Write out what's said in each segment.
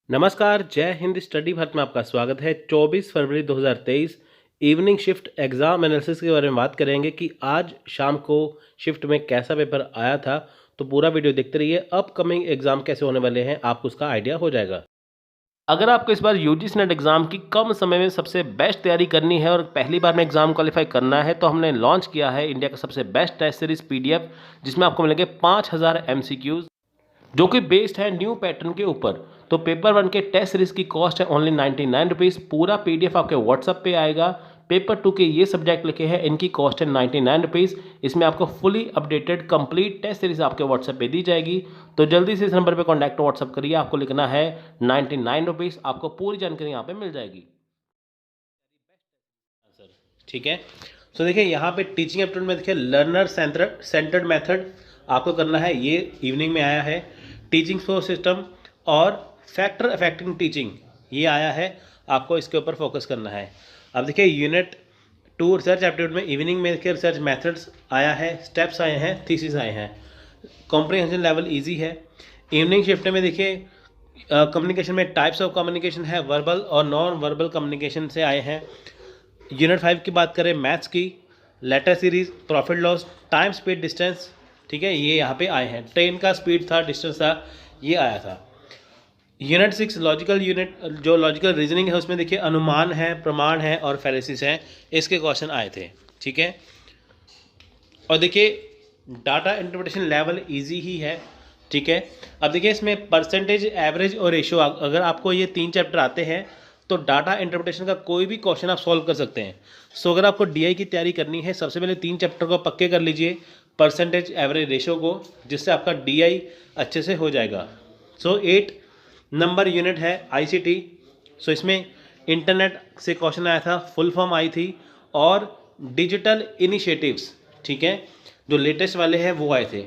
नमस्कार, जय हिंद। स्टडी भारत में आपका स्वागत है। 24 फरवरी 2023 इवनिंग शिफ्ट एग्ज़ाम एनालिसिस के बारे में बात करेंगे कि आज शाम को शिफ्ट में कैसा पेपर आया था। तो पूरा वीडियो देखते रहिए। अपकमिंग एग्ज़ाम कैसे होने वाले हैं आपको उसका आइडिया हो जाएगा। अगर आपको इस बार यूजीसी नेट एग्ज़ाम की कम समय में सबसे बेस्ट तैयारी करनी है और पहली बार में एग्ज़ाम क्वालिफाई करना है तो हमने लॉन्च किया है इंडिया का सबसे बेस्ट टेस्ट सीरीज़ पीडीएफ, जिसमें आपको मिलेंगे 5000 एमसीक्यूज़ जो कि बेस्ड है न्यू पैटर्न के ऊपर। तो पेपर 1 के टेस्ट सीरीज की कॉस्ट है ओनली 99 रुपीज़। पूरा पीडीएफ आपके व्हाट्सएप पे आएगा। पेपर 2 के ये सब्जेक्ट लिखे हैं, इनकी कॉस्ट है 99 रुपीज़। इसमें आपको fully updated complete test series आपके व्हाट्सएप पे दी जाएगी। तो जल्दी से इस नंबर पे कॉन्टैक्ट व्हाट्सएप करिए। आपको लिखना है 99 रुपीज़, आपको पूरी जानकारी यहाँ पे मिल जाएगी। ठीक है। सो देखिए यहाँ पे टीचिंग एप्टीट्यूड में देखिए लर्नर सेंटर्ड मेथड आपको करना है, ये इवनिंग में आया है। टीचिंग फ्लो सिस्टम और फैक्टर अफेक्टिंग टीचिंग ये आया है, आपको इसके ऊपर फोकस करना है। अब देखिए यूनिट 2 रिसर्च एप्टीट्यूड में इवनिंग में देखिए रिसर्च मेथड्स आया है, स्टेप्स आए हैं, थीसिस आए हैं। कॉम्प्रिहेंशन लेवल इजी है। इवनिंग शिफ्ट में देखिए कम्युनिकेशन में टाइप्स ऑफ कम्युनिकेशन है, वर्बल और नॉन वर्बल कम्युनिकेशन से आए हैं। यूनिट 5 की बात करें मैथ्स की, letter series, profit loss, time speed distance, ठीक है, ये यहाँ पे आए हैं। ट्रेन का स्पीड था, डिस्टेंस था, ये आया था। यूनिट 6 लॉजिकल यूनिट, जो लॉजिकल रीजनिंग है उसमें देखिए अनुमान है, प्रमाण है और फैलेसिस है, इसके क्वेश्चन आए थे। ठीक है। और देखिए डाटा इंटरप्रिटेशन लेवल इजी ही है। ठीक है। अब देखिए इसमें परसेंटेज, एवरेज और रेशियो, अगर आपको ये 3 चैप्टर आते हैं तो डाटा इंटरप्रिटेशन का कोई भी क्वेश्चन आप सॉल्व कर सकते हैं। सो अगर आपको डीआई की तैयारी करनी है, सबसे पहले 3 चैप्टर को पक्के कर लीजिए, परसेंटेज, एवरेज, रेशियो को, जिससे आपका डीआई अच्छे से हो जाएगा। सो 8 नंबर यूनिट है आईसीटी। सो इसमें इंटरनेट से क्वेश्चन आया था, फुल फॉर्म आई थी, और डिजिटल इनिशिएटिव्स, ठीक है, जो लेटेस्ट वाले हैं वो आए थे।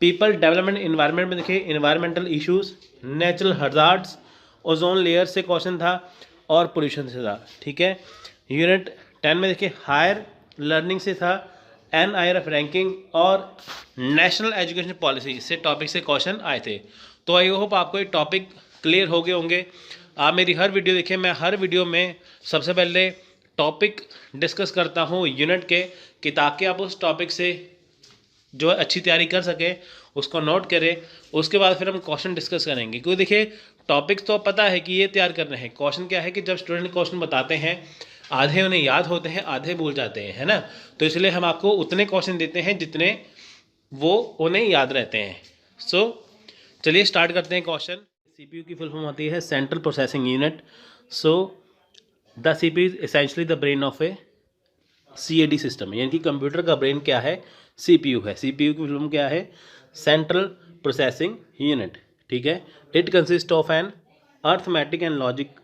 पीपल डेवलपमेंट इन्वायरमेंट में देखिए environmental issues, natural hazards, ozone layer से क्वेश्चन था और पोल्यूशन से था। ठीक है। यूनिट 10 में देखिए हायर लर्निंग से था, एनआईआरएफ रैंकिंग और नेशनल एजुकेशन पॉलिसी से टॉपिक से क्वेश्चन आए थे। तो आई होप आपको ये टॉपिक क्लियर हो गए होंगे। आप मेरी हर वीडियो देखिए, मैं हर वीडियो में सबसे पहले टॉपिक डिस्कस करता हूँ यूनिट के, कि ताकि आप उस टॉपिक से जो अच्छी तैयारी कर सके उसको नोट करें। उसके बाद फिर हम क्वेश्चन डिस्कस करेंगे, क्योंकि देखिए टॉपिक्स तो पता है कि ये तैयार करने हैं। क्वेश्चन क्या है कि जब स्टूडेंट क्वेश्चन बताते हैं, आधे उन्हें याद होते हैं, आधे भूल जाते हैं, है ना। तो इसलिए हम आपको उतने क्वेश्चन देते हैं जितने वो उन्हें याद रहते हैं। सो चलिए स्टार्ट करते हैं क्वेश्चन। सीपीयू की फुल फॉर्म होती है central processing unit. So the CPU is essentially the brain of A CAD system, यानी कि कंप्यूटर का ब्रेन क्या है, सीपीयू है। सीपीयू की फुल फॉर्म क्या है, सेंट्रल प्रोसेसिंग यूनिट। ठीक है। It consist of an arithmetic and logic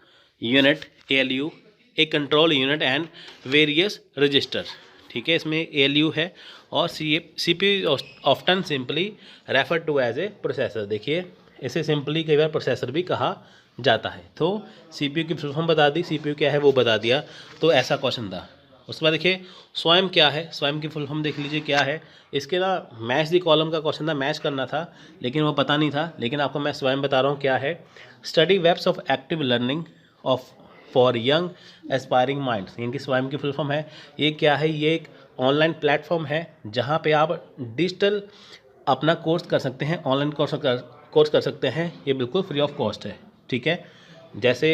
unit ALU, a control unit and various register. ठीक है, इसमें एएलयू है और CPU often simply refer to as a processor. देखिए इसे सिंपली कई बार प्रोसेसर भी कहा जाता है। तो सीपीयू की फुल फॉर्म बता दी, सीपीयू क्या है वो बता दिया, तो ऐसा क्वेश्चन था। उसके बाद देखिए स्वयं क्या है, स्वयं की फुल फॉर्म देख लीजिए क्या है। इसके ना मैच दी कॉलम का क्वेश्चन था, मैच करना था लेकिन वो पता नहीं था, लेकिन आपको मैं स्वयं बता रहा हूँ क्या है। Study Webs of Active Learning of for Young Aspiring Minds, यानी कि स्वयं की फुल फॉर्म है। ये क्या है, ये एक ऑनलाइन प्लेटफॉर्म है जहाँ पे आप डिजिटल अपना कोर्स कर सकते हैं, ऑनलाइन कोर्स कर सकते हैं। ये बिल्कुल फ्री ऑफ कॉस्ट है। ठीक है। जैसे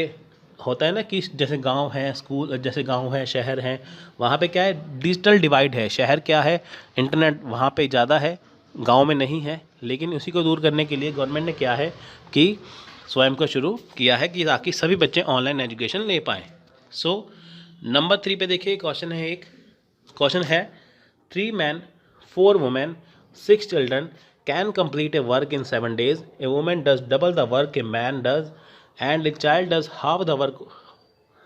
होता है ना कि जैसे गांव है, स्कूल, जैसे गांव है, शहर है, वहाँ पे क्या है, डिजिटल डिवाइड है। शहर क्या है, इंटरनेट वहाँ पे ज़्यादा है, गांव में नहीं है। लेकिन उसी को दूर करने के लिए गवर्नमेंट ने क्या है कि स्वयं को शुरू किया है कि ताकि सभी बच्चे ऑनलाइन एजुकेशन ले पाएँ। सो नंबर 3 पे देखिए क्वेश्चन है, एक क्वेश्चन है 3 men 4 women 6 children can complete a work in 7 days. A woman does double the work a man does and a child does half the work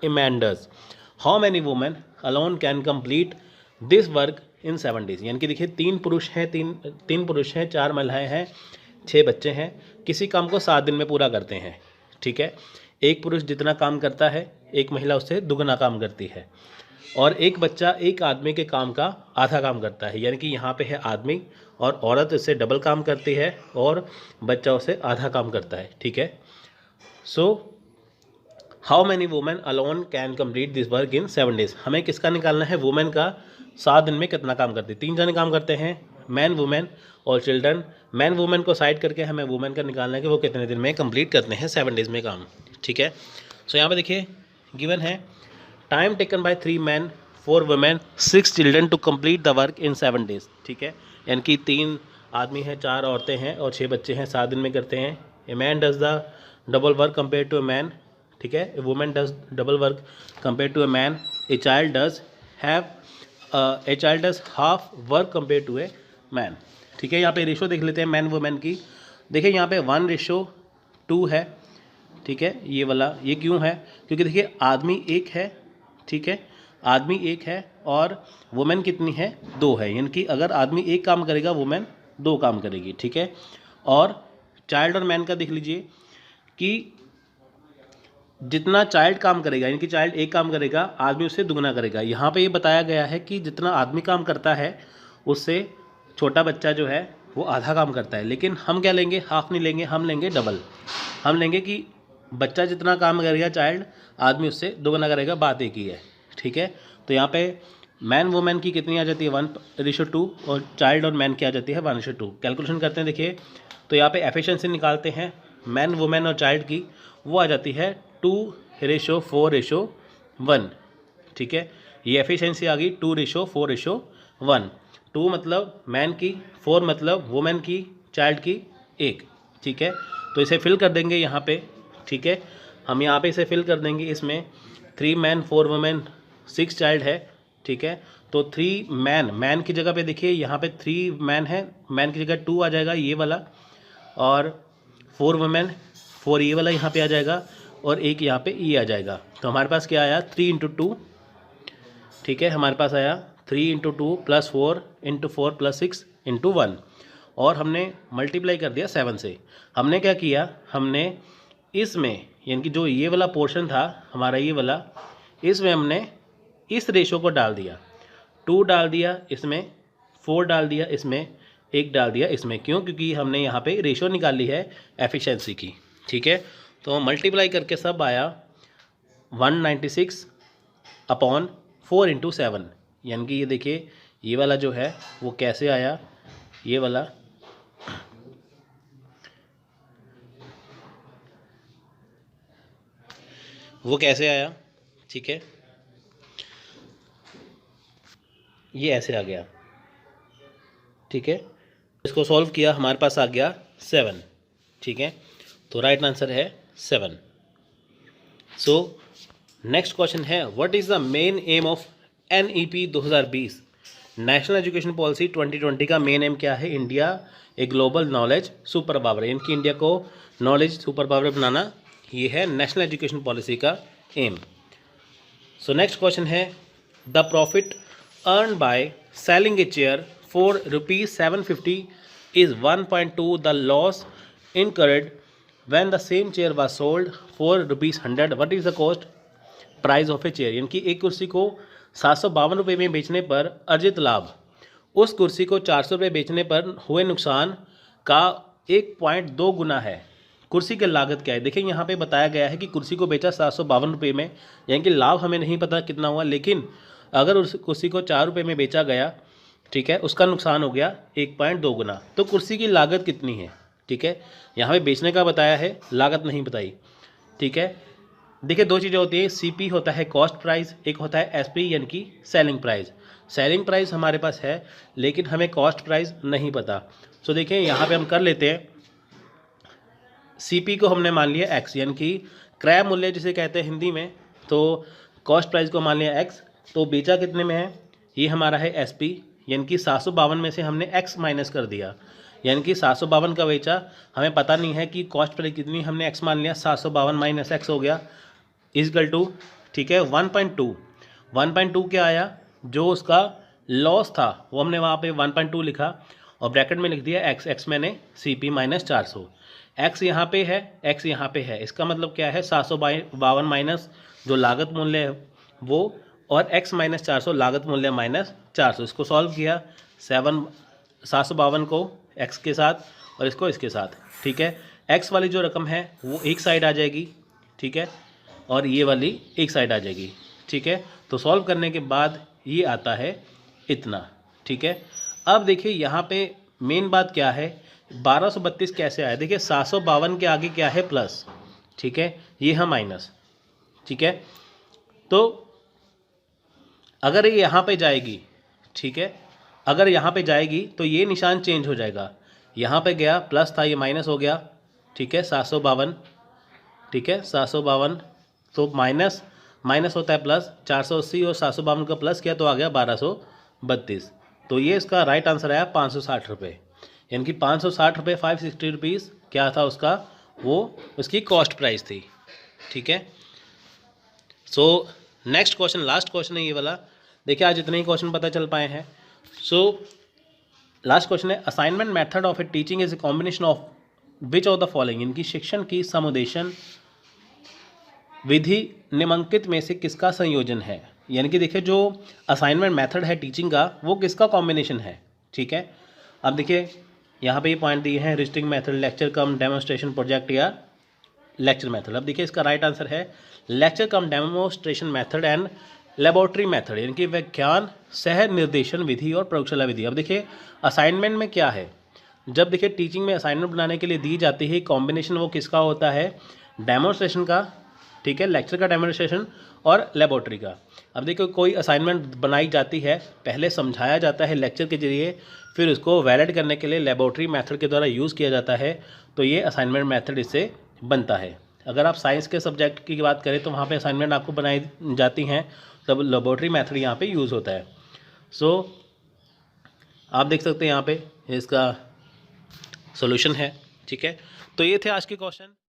a man does. How many women alone can complete this work in 7 days? यानी कि देखिए 3 पुरुष हैं, तीन पुरुष हैं, 4 महिलाएं हैं, 6 बच्चे हैं, किसी काम को 7 दिन में पूरा करते हैं। ठीक है। एक पुरुष जितना काम करता है, एक महिला उससे दुगना काम करती है, और एक बच्चा एक आदमी के काम का आधा काम करता है। यानी कि यहाँ पे है आदमी और औरत इससे डबल काम करती है और बच्चा उससे आधा काम करता है। ठीक है। So how many women alone can complete this work in 7 days। हमें किसका निकालना है, वुमेन का 7 दिन में कितना काम करती है। 3 जने काम करते हैं, मैन, वुमेन और चिल्ड्रन। मैन वुमेन को साइड करके हमें वुमेन का निकालना है कि वो कितने दिन में कंप्लीट करते हैं 7 days में काम। ठीक है, सो यहाँ पे देखिए गिवन है time taken by 3 man 4 women 6 children to complete the work in 7 days। ठीक है, यानी कि 3 आदमी हैं, 4 औरतें हैं और 6 बच्चे हैं, 7 दिन में करते हैं। A man does the double work compare to a man. ठीक है, a woman does double work compare to a man. A child does half work compare to a man. ठीक है, यहाँ पे रेशो देख लेते हैं मैन वुमेन की। देखिए यहाँ पे 1:2 है। ठीक है, ये वाला ये क्यों है, क्योंकि देखिए आदमी एक है। ठीक है, आदमी एक है और वुमेन कितनी है, 2 है। यानी कि अगर आदमी एक काम करेगा वुमेन 2 काम करेगी। ठीक है, और चाइल्ड और मैन का देख लीजिए कि जितना चाइल्ड काम करेगा, यानी कि चाइल्ड एक काम करेगा, आदमी उससे दुगना करेगा। यहाँ पे ये बताया गया है कि जितना आदमी काम करता है उससे छोटा बच्चा जो है वो आधा काम करता है। लेकिन हम क्या लेंगे, हाफ नहीं लेंगे, हम लेंगे डबल। हम लेंगे कि बच्चा जितना काम करेगा चाइल्ड, आदमी उससे दुगना करेगा, बात एक ही है। ठीक है, तो यहाँ पे मैन वुमेन की कितनी आ जाती है 1:2 और चाइल्ड और मैन की आ जाती है 1:2। कैलकुलेशन करते हैं, देखिए तो यहाँ पे एफिशिएंसी निकालते हैं मैन वुमेन और चाइल्ड की, वो आ जाती है 2:4:1। ठीक है, ये एफिशिएंसी आ गई 2:4:1। 2 मतलब मैन की, 4 मतलब वुमेन की, चाइल्ड की 1। ठीक है, तो इसे फिल कर देंगे यहाँ पे। ठीक है, हम यहाँ पे इसे फिल कर देंगे। इसमें 3 मैन 4 वुमेन 6 चाइल्ड है। ठीक है, तो 3 मैन की जगह पे देखिए यहाँ पे 3 मैन है, मैन की जगह 2 आ जाएगा ये वाला, और 4 वुमेन 4 ये वाला यहाँ पे आ जाएगा, और एक यहाँ पे ये आ जाएगा। तो हमारे पास क्या आया 3 × 2। ठीक है, हमारे पास आया 3 × 2 + 4 × 4 + 6 × 1, और हमने मल्टीप्लाई कर दिया 7 से। हमने क्या किया, हमने इसमें यानी कि जो ये वाला पोर्शन था हमारा ये वाला, इसमें हमने इस रेशो को डाल दिया। 2 डाल दिया इसमें, 4 डाल दिया इसमें, 1 डाल दिया इसमें। क्यों, क्योंकि हमने यहाँ पे रेशो निकाली है एफिशिएंसी की। ठीक है, तो मल्टीप्लाई करके सब आया 196/4 × 7। यानी कि ये देखिए ये वाला जो है वो कैसे आया, ये वाला वो कैसे आया। ठीक है, ये ऐसे आ गया। ठीक है, इसको सॉल्व किया, हमारे पास आ गया 7। ठीक है, तो राइट आंसर है 7। सो नेक्स्ट क्वेश्चन है, what is the main M of NEP 2020, national education policy 2020 का मेन एम क्या है। India a global knowledge super power, इनकी इंडिया को नॉलेज सुपर पावर बनाना, ये है नेशनल एजुकेशन पॉलिसी का एम। सो नेक्स्ट क्वेश्चन है, the profit earn by selling a chair for ₹750 is 1.2 the loss incurred when the same chair was sold for ₹100। what is the cost price of a chair। यानी कि एक कुर्सी को 752 रुपये में बेचने पर अर्जित लाभ उस कुर्सी को 400 रुपये बेचने पर हुए नुकसान का 1.2 गुना है। कुर्सी की लागत क्या है, देखिए यहाँ पे बताया गया है कि कुर्सी को बेचा 752 रुपये में, यानी कि लाभ हमें नहीं पता कितना हुआ, लेकिन अगर उस कुर्सी को 4 रुपये में बेचा गया, ठीक है, उसका नुकसान हो गया 1.2 गुना। तो कुर्सी की लागत कितनी है। ठीक है, यहाँ पे बेचने का बताया है, लागत नहीं बताई। ठीक है, देखिए 2 चीज़ें होती है, CP होता है कॉस्ट प्राइस, एक होता है SP यानी कि सेलिंग प्राइस। सेलिंग प्राइस हमारे पास है लेकिन हमें कॉस्ट प्राइस नहीं पता। सो देखिए यहाँ पे हम कर लेते हैं, CP को हमने मान लिया X यानी कि क्रय मूल्य जिसे कहते हैं हिंदी में, तो कॉस्ट प्राइस को मान लिया X। तो बेचा कितने में है, ये हमारा है SP, यानी कि 752 में से हमने X माइनस कर दिया, यानी कि 752 का बेचा, हमें पता नहीं है कि कॉस्ट प्राइस कितनी, हमने X मान लिया, 752 माइनस X हो गया इजकल टू, ठीक है, 1.2। 1.2 क्या आया, जो उसका लॉस था वो हमने वहाँ पे 1.2 लिखा और ब्रैकेट में लिख दिया X मैंने CP माइनस 400। X यहाँ पे है, X यहाँ पे है, इसका मतलब क्या है 752 माइनस जो लागत मूल्य है वो, और X माइनस 400 लागत मूल्य माइनस 400। इसको सॉल्व किया 752 को X के साथ और इसको इसके साथ, ठीक है। एक्स वाली जो रकम है वो एक साइड आ जाएगी, ठीक है, और ये वाली एक साइड आ जाएगी, ठीक है। तो सॉल्व करने के बाद ये आता है इतना, ठीक है। अब देखिए यहाँ पे मेन बात क्या है, 1232 कैसे आया, देखिए 752 के आगे क्या है प्लस, ठीक है, ये है माइनस, ठीक है। तो अगर ये यहाँ पे जाएगी, ठीक है, अगर यहाँ पे जाएगी तो ये निशान चेंज हो जाएगा, यहाँ पे गया प्लस था, ये माइनस हो गया, ठीक है, 752, ठीक है, 752, तो माइनस माइनस होता है प्लस, 480 और 752 का प्लस किया तो आ गया 1232। तो ये इसका राइट आंसर आया 560 रुपये, यानी कि 560 रुपये, 560 रुपीज़ क्या था उसका, वो उसकी कॉस्ट प्राइस थी, ठीक है। So next question, last question है ये वाला। देखिए आज इतने ही क्वेश्चन पता चल पाए हैं। सो लास्ट क्वेश्चन है, assignment method of A teaching is a combination of which of the following, इनकी शिक्षण की समुदेशन विधि निम्नलिखित में से किसका संयोजन है। यानी कि देखिए जो असाइनमेंट मेथड है टीचिंग का वो किसका कॉम्बिनेशन है, ठीक है। अब देखिए यहाँ पे ये पॉइंट दिए हैं, रिस्ट्रिक्ट मेथड, लेक्चर कम डेमोन्स्ट्रेशन प्रोजेक्ट या लेक्चर मेथड। अब देखिए इसका राइट आंसर है lecture come demonstration method and laboratory method, यानी कि विज्ञान सह निर्देशन विधि और प्रयोगशाला विधि। अब देखिए असाइनमेंट में क्या है, जब देखिए टीचिंग में असाइनमेंट बनाने के लिए दी जाती है कॉम्बिनेशन, वो किसका होता है, डेमोन्स्ट्रेशन का, ठीक है, लेक्चर का डेमोन्स्ट्रेशन और लेबोरेटरी का। अब देखिए कोई असाइनमेंट बनाई जाती है, पहले समझाया जाता है लेक्चर के जरिए, फिर उसको वैलिड करने के लिए लेबोरेटरी मेथड के द्वारा यूज़ किया जाता है, तो ये असाइनमेंट मेथड इससे बनता है। अगर आप साइंस के सब्जेक्ट की बात करें तो वहाँ पे असाइनमेंट आपको बनाई जाती हैं, तब लेबोरेटरी मेथड यहाँ पे यूज़ होता है। सो आप देख सकते हैं यहाँ पे इसका सॉल्यूशन है, ठीक है। तो ये थे आज के क्वेश्चन।